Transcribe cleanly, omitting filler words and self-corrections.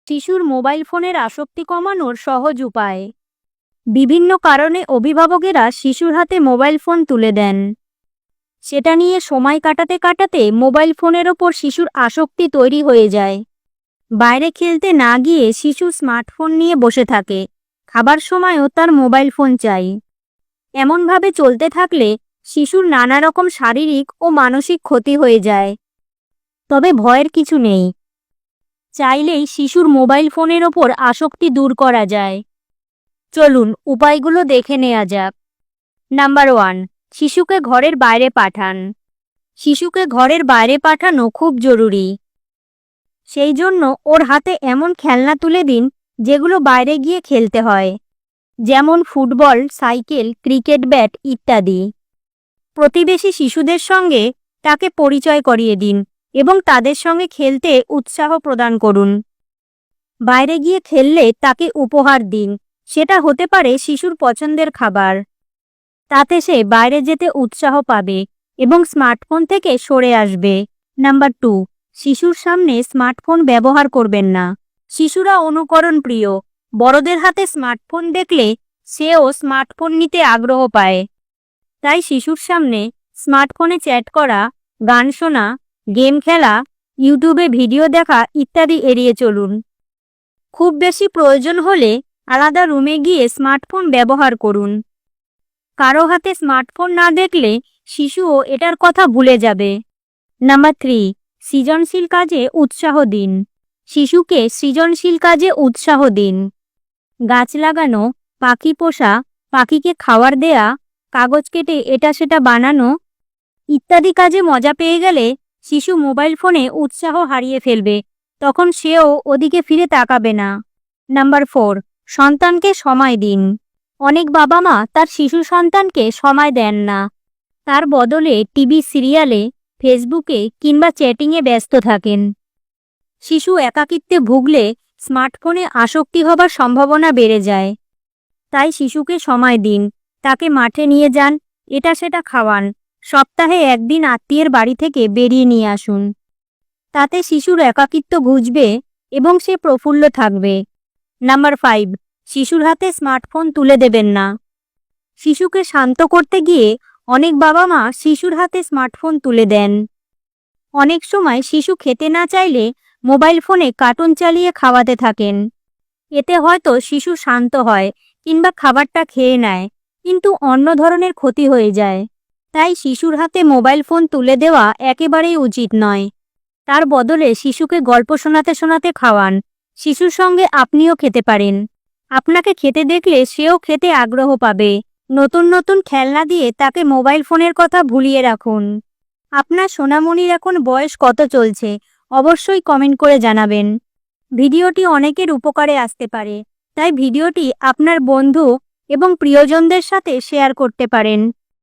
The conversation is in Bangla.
শিশুর মোবাইল ফোনের আসক্তি কমানোর সহজ উপায়। বিভিন্ন কারণে অভিভাবকেরা শিশুর হাতে মোবাইল ফোন তুলে দেন। সেটা নিয়ে সময় কাটাতে কাটাতে মোবাইল ফোনের ওপর শিশুর আসক্তি তৈরি হয়ে যায়। বাইরে খেলতে না গিয়ে শিশু স্মার্টফোন নিয়ে বসে থাকে, খাবার সময়ও তার মোবাইল ফোন চাই। এমনভাবে চলতে থাকলে শিশুর নানা রকম শারীরিক ও মানসিক ক্ষতি হয়ে যায়। তবে ভয়ের কিছু নেই, চাইলেই শিশুর মোবাইল ফোনের ওপর আসক্তি দূর করা যায়। চলুন উপায়গুলো দেখে নেওয়া যাক। নাম্বার 1, শিশুকে ঘরের বাইরে পাঠান। শিশুকে ঘরের বাইরে পাঠানো খুব জরুরি। সেই জন্য ওর হাতে এমন খেলনা তুলে দিন যেগুলো বাইরে গিয়ে খেলতে হয়, যেমন ফুটবল, সাইকেল, ক্রিকেট ব্যাট ইত্যাদি। প্রতিবেশী শিশুদের সঙ্গে তাকে পরিচয় করিয়ে দিন এবং তাদের সঙ্গে খেলতে উৎসাহ প্রদান করুন। বাইরে গিয়ে খেললে তাকে উপহার দিন, সেটা হতে পারে শিশুর পছন্দের খাবার। তাতে সে বাইরে যেতে উৎসাহ পাবে এবং স্মার্টফোন থেকে সরে আসবে। নাম্বার 2, শিশুর সামনে স্মার্টফোন ব্যবহার করবেন না। শিশুরা অনুকরণ প্রিয়। বড়দের হাতে স্মার্টফোন দেখলে সেও স্মার্টফোন নিতে আগ্রহ পায়। তাই শিশুর সামনে স্মার্টফোনে চ্যাট করা, গান শোনা, গেম খেলা, ইউটিউবে ভিডিও দেখা ইত্যাদি এড়িয়ে চলুন। খুব বেশি প্রয়োজন হলে আলাদা রুমে গিয়ে স্মার্টফোন ব্যবহার করুন। কারো হাতে স্মার্টফোন না দেখলে শিশুও এটার কথা ভুলে যাবে। নাম্বার 3, সৃজনশীল কাজে উৎসাহ দিন। শিশুকে সৃজনশীল কাজে উৎসাহ দিন। গাছ লাগানো, পাখি পোষা, পাখিকে খাবার দেয়া, কাগজ কেটে এটা সেটা বানানো ইত্যাদি কাজে মজা পেয়ে গেলে শিশু মোবাইল ফোনে উৎসাহ হারিয়ে ফেলবে, তখন সেও ওদিকে ফিরে তাকাবে না। নাম্বার 4, সন্তানকে সময় দিন। অনেক বাবা মা তার শিশু সন্তানকে সময় দেন না, তার বদলে টিভি সিরিয়ালে, ফেসবুকে কিংবা চ্যাটিংয়ে ব্যস্ত থাকেন। শিশু একাকিত্বে ভুগলে স্মার্টফোনে আসক্তি হবার সম্ভাবনা বেড়ে যায়। তাই শিশুকে সময় দিন, তাকে মাঠে নিয়ে যান, এটা সেটা খাওয়ান, সপ্তাহে একদিন আত্মীয়ের বাড়ি থেকে বেরিয়ে নিয়ে আসুন। তাতে শিশুর একাকিত্ব ঘুচবে এবং সে প্রফুল্ল থাকবে। নাম্বার 5, শিশুর হাতে স্মার্টফোন তুলে দেবেন না। শিশুকে শান্ত করতে গিয়ে অনেক বাবা মা শিশুর হাতে স্মার্টফোন তুলে দেন। অনেক সময় শিশু খেতে না চাইলে মোবাইল ফোনে কার্টুন চালিয়ে খাওয়াতে থাকেন। এতে হয়তো শিশু শান্ত হয় কিংবা খাবারটা খেয়ে নেয়, কিন্তু অন্য ধরনের ক্ষতি হয়ে যায়। তাই শিশুর হাতে মোবাইল ফোন তুলে দেওয়া একেবারেই উচিত নয়। তার বদলে শিশুকে গল্প শোনাতে শোনাতে খাওয়ান। শিশুর সঙ্গে আপনিও খেতে পারেন। আপনাকে খেতে দেখলে সেও খেতে আগ্রহ পাবে। নতুন নতুন খেলনা দিয়ে তাকে মোবাইল ফোনের কথা ভুলিয়ে রাখুন। আপনার সোনামণির এখন বয়স কত চলছে অবশ্যই কমেন্ট করে জানাবেন। ভিডিওটি অনেকের উপকারে আসতে পারে, তাই ভিডিওটি আপনার বন্ধু এবং প্রিয়জনদের সাথে শেয়ার করতে পারেন।